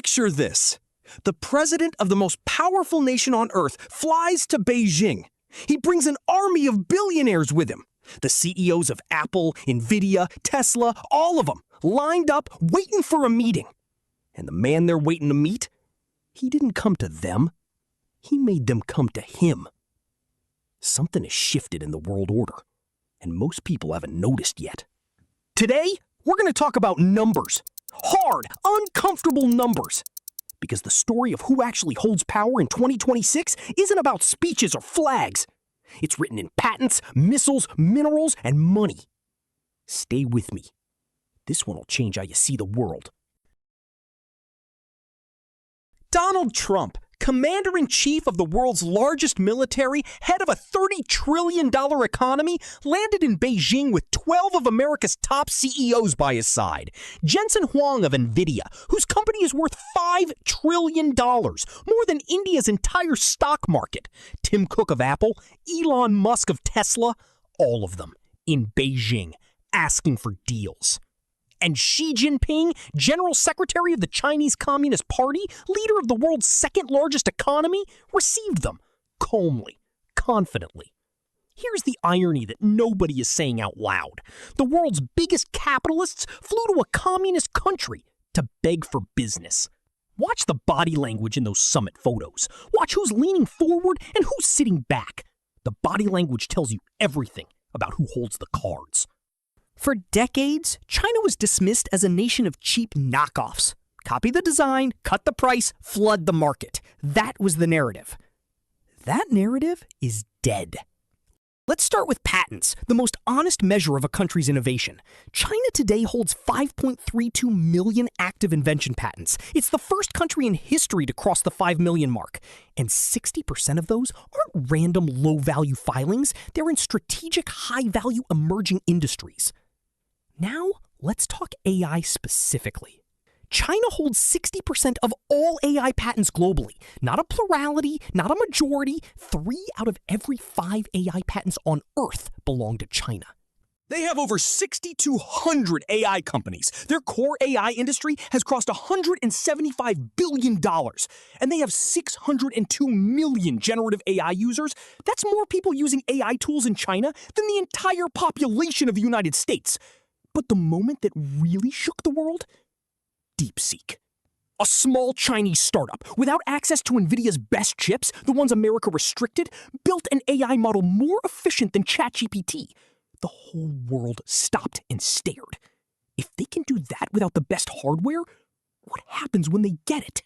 Picture this. The president of the most powerful nation on earth flies to Beijing. He brings an army of billionaires with him. The CEOs of Apple, Nvidia, Tesla, all of them, lined up, waiting for a meeting. And the man they're waiting to meet, he didn't come to them. He made them come to him. Something has shifted in the world order, and most people haven't noticed yet. Today, we're going to talk about numbers. Hard, uncomfortable numbers. Because the story of who actually holds power in 2026 isn't about speeches or flags. It's written in patents, missiles, minerals, and money. Stay with me. This one will change how you see the world. Donald Trump, commander-in-chief of the world's largest military, head of a $30 trillion economy, landed in Beijing with 12 of America's top CEOs by his side. Jensen Huang of Nvidia, whose company is worth $5 trillion, more than India's entire stock market. Tim Cook of Apple, Elon Musk of Tesla, all of them in Beijing, asking for deals. And Xi Jinping, General Secretary of the Chinese Communist Party, leader of the world's second-largest economy, received them calmly, confidently. Here's the irony that nobody is saying out loud. The world's biggest capitalists flew to a communist country to beg for business. Watch the body language in those summit photos. Watch who's leaning forward and who's sitting back. The body language tells you everything about who holds the cards. For decades, China was dismissed as a nation of cheap knockoffs. Copy the design, cut the price, flood the market. That was the narrative. That narrative is dead. Let's start with patents, the most honest measure of a country's innovation. China today holds 5.32 million active invention patents. It's the first country in history to cross the 5 million mark. And 60% of those aren't random low-value filings. They're in strategic, high-value emerging industries. Now, let's talk AI specifically. China holds 60% of all AI patents globally. Not a plurality, not a majority. 3 out of every 5 AI patents on Earth belong to China. They have over 6,200 AI companies. Their core AI industry has crossed $175 billion. And they have 602 million generative AI users. That's more people using AI tools in China than the entire population of the United States. But the moment that really shook the world? DeepSeek. A small Chinese startup, without access to Nvidia's best chips, the ones America restricted, built an AI model more efficient than ChatGPT. The whole world stopped and stared. If they can do that without the best hardware, what happens when they get it?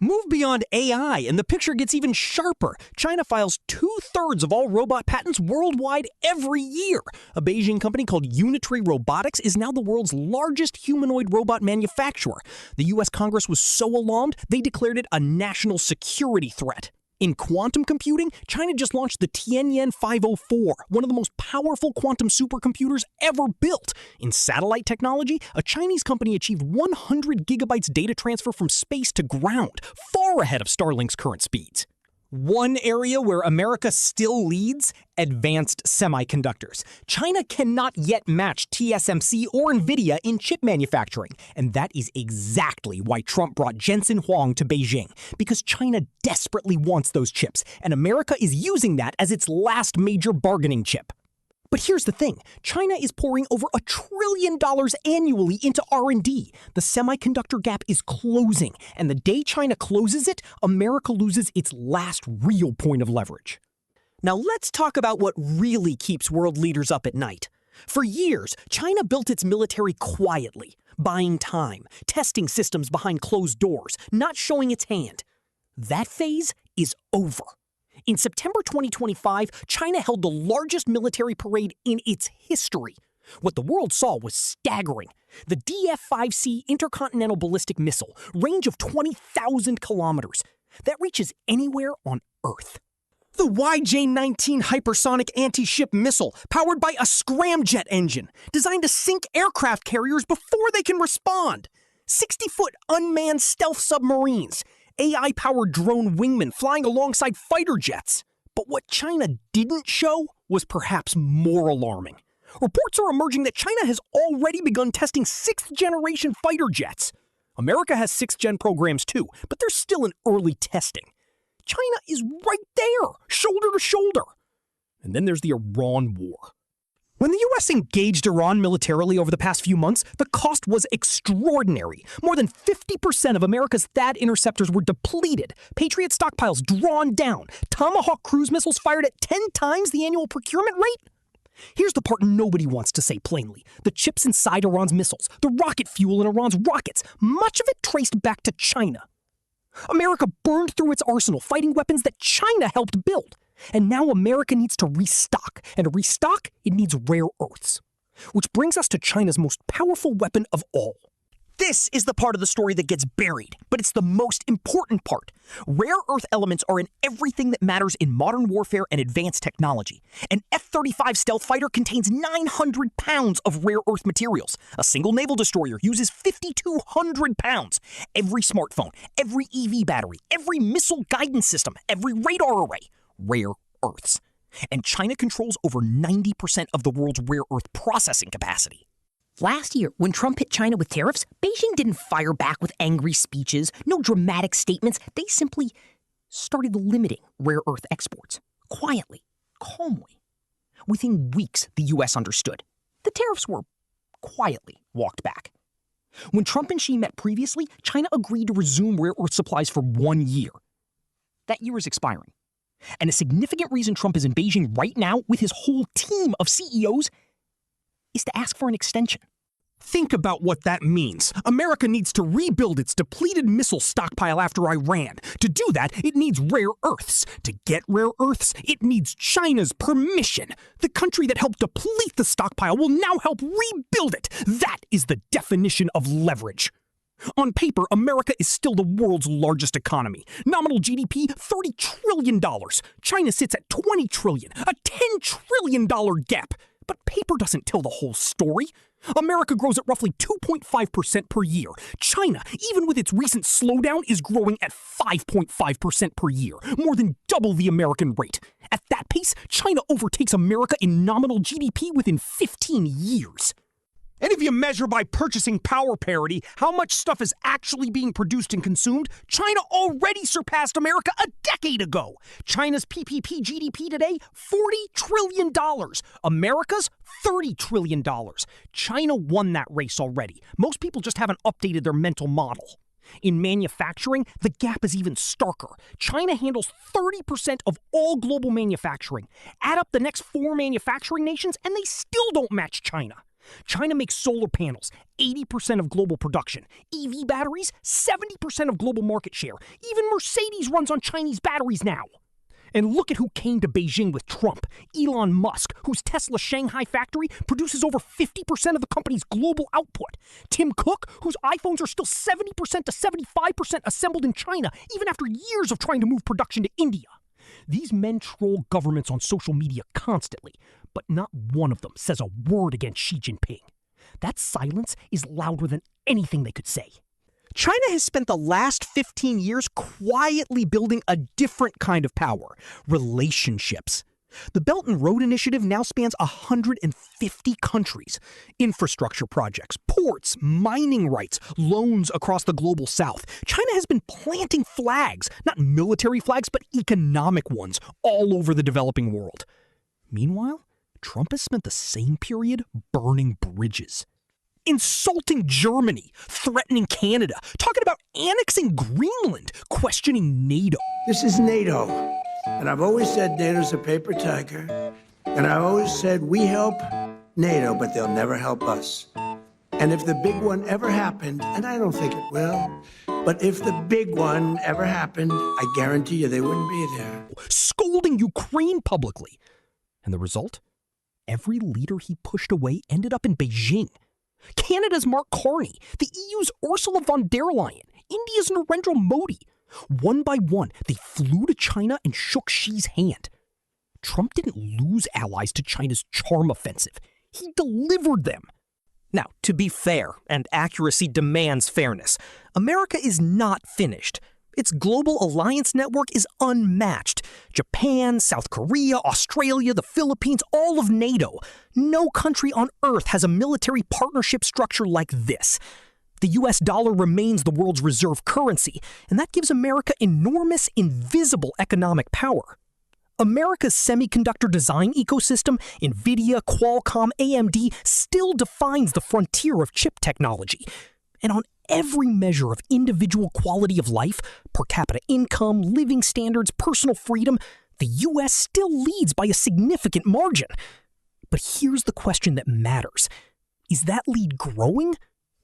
Move beyond AI, and the picture gets even sharper. China files 2/3 of all robot patents worldwide every year. A Beijing company called Unitary Robotics is now the world's largest humanoid robot manufacturer. The US Congress was so alarmed, they declared it a national security threat. In quantum computing, China just launched the Tianyan 504, one of the most powerful quantum supercomputers ever built. In satellite technology, a Chinese company achieved 100 gigabytes data transfer from space to ground, far ahead of Starlink's current speeds. One area where America still leads: advanced semiconductors. China cannot yet match TSMC or Nvidia in chip manufacturing, and that is exactly why Trump brought Jensen Huang to Beijing, because China desperately wants those chips, and America is using that as its last major bargaining chip. But here's the thing, China is pouring over $1 trillion annually into R&D. The semiconductor gap is closing, and the day China closes it, America loses its last real point of leverage. Now let's talk about what really keeps world leaders up at night. For years, China built its military quietly, buying time, testing systems behind closed doors, not showing its hand. That phase is over. In September 2025, China held the largest military parade in its history. What the world saw was staggering. The DF-5C intercontinental ballistic missile, range of 20,000 kilometers. That reaches anywhere on Earth. The YJ-19 hypersonic anti-ship missile, powered by a scramjet engine, designed to sink aircraft carriers before they can respond. 60-foot unmanned stealth submarines. AI-powered drone wingmen flying alongside fighter jets. But what China didn't show was perhaps more alarming. Reports are emerging that China has already begun testing 6th-generation fighter jets. America has 6th-gen programs too, but they're still in early testing. China is right there, shoulder to shoulder. And then there's the Iran war. When the U.S. engaged Iran militarily over the past few months, the cost was extraordinary. More than 50% of America's THAAD interceptors were depleted, Patriot stockpiles drawn down, Tomahawk cruise missiles fired at 10 times the annual procurement rate. Here's the part nobody wants to say plainly. The chips inside Iran's missiles, the rocket fuel in Iran's rockets, much of it traced back to China. America burned through its arsenal fighting weapons that China helped build. And now America needs to restock. And to restock, it needs rare earths. Which brings us to China's most powerful weapon of all. This is the part of the story that gets buried, but it's the most important part. Rare earth elements are in everything that matters in modern warfare and advanced technology. An F-35 stealth fighter contains 900 pounds of rare earth materials. A single naval destroyer uses 5,200 pounds. Every smartphone, every EV battery, every missile guidance system, every radar array. Rare earths. And China controls over 90% of the world's rare earth processing capacity. Last year, when Trump hit China with tariffs, Beijing didn't fire back with angry speeches, no dramatic statements. They simply started limiting rare earth exports. Quietly, calmly. Within weeks, the U.S. understood. The tariffs were quietly walked back. When Trump and Xi met previously, China agreed to resume rare earth supplies for 1 year. That year is expiring. And a significant reason Trump is in Beijing right now with his whole team of CEOs is to ask for an extension. Think about what that means. America needs to rebuild its depleted missile stockpile after Iran. To do that, it needs rare earths. To get rare earths, it needs China's permission. The country that helped deplete the stockpile will now help rebuild it. That is the definition of leverage. On paper, America is still the world's largest economy. Nominal GDP, $30 trillion. China sits at $20 trillion, a $10 trillion gap. But paper doesn't tell the whole story. America grows at roughly 2.5% per year. China, even with its recent slowdown, is growing at 5.5% per year, more than double the American rate. At that pace, China overtakes America in nominal GDP within 15 years. And if you measure by purchasing power parity how much stuff is actually being produced and consumed, China already surpassed America a decade ago. China's PPP GDP today, $40 trillion. America's $30 trillion. China won that race already. Most people just haven't updated their mental model. In manufacturing, the gap is even starker. China handles 30% of all global manufacturing. Add up the next 4 manufacturing nations, and they still don't match China. China makes solar panels, 80% of global production. EV batteries, 70% of global market share. Even Mercedes runs on Chinese batteries now. And look at who came to Beijing with Trump. Elon Musk, whose Tesla Shanghai factory produces over 50% of the company's global output. Tim Cook, whose iPhones are still 70% to 75% assembled in China, even after years of trying to move production to India. These men troll governments on social media constantly, but not one of them says a word against Xi Jinping. That silence is louder than anything they could say. China has spent the last 15 years quietly building a different kind of power: relationships. The Belt and Road Initiative now spans 150 countries. Infrastructure projects, ports, mining rights, loans across the global south. China has been planting flags, not military flags, but economic ones, all over the developing world. Meanwhile, Trump has spent the same period burning bridges. Insulting Germany, threatening Canada, talking about annexing Greenland, questioning NATO. This is NATO. And I've always said NATO's a paper tiger. And I've always said we help NATO, but they'll never help us. And if the big one ever happened, and I don't think it will, but if the big one ever happened, I guarantee you they wouldn't be there. Scolding Ukraine publicly. And the result? Every leader he pushed away ended up in Beijing. Canada's Mark Carney, the EU's Ursula von der Leyen, India's Narendra Modi. One by one, they flew to China and shook Xi's hand. Trump didn't lose allies to China's charm offensive. He delivered them. Now, to be fair, and accuracy demands fairness, America is not finished. Its global alliance network is unmatched. Japan, South Korea, Australia, the Philippines, all of NATO. No country on Earth has a military partnership structure like this. The US dollar remains the world's reserve currency, and that gives America enormous, invisible economic power. America's semiconductor design ecosystem, NVIDIA, Qualcomm, AMD, still defines the frontier of chip technology. And on every measure of individual quality of life, per capita income, living standards, personal freedom, the US still leads by a significant margin. But here's the question that matters. Is that lead growing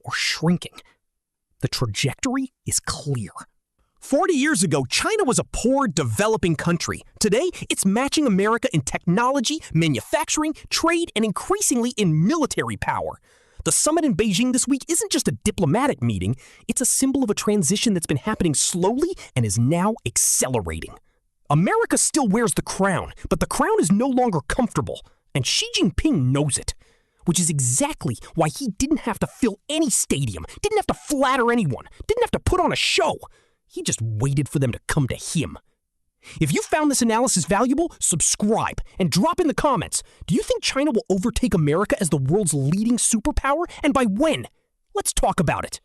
or shrinking? The trajectory is clear. 40 years ago, China was a poor, developing country. Today, it's matching America in technology, manufacturing, trade, and increasingly in military power. The summit in Beijing this week isn't just a diplomatic meeting, it's a symbol of a transition that's been happening slowly and is now accelerating. America still wears the crown, but the crown is no longer comfortable, and Xi Jinping knows it. Which is exactly why he didn't have to fill any stadium, didn't have to flatter anyone, didn't have to put on a show. He just waited for them to come to him. If you found this analysis valuable, subscribe and drop in the comments. Do you think China will overtake America as the world's leading superpower? And by when? Let's talk about it.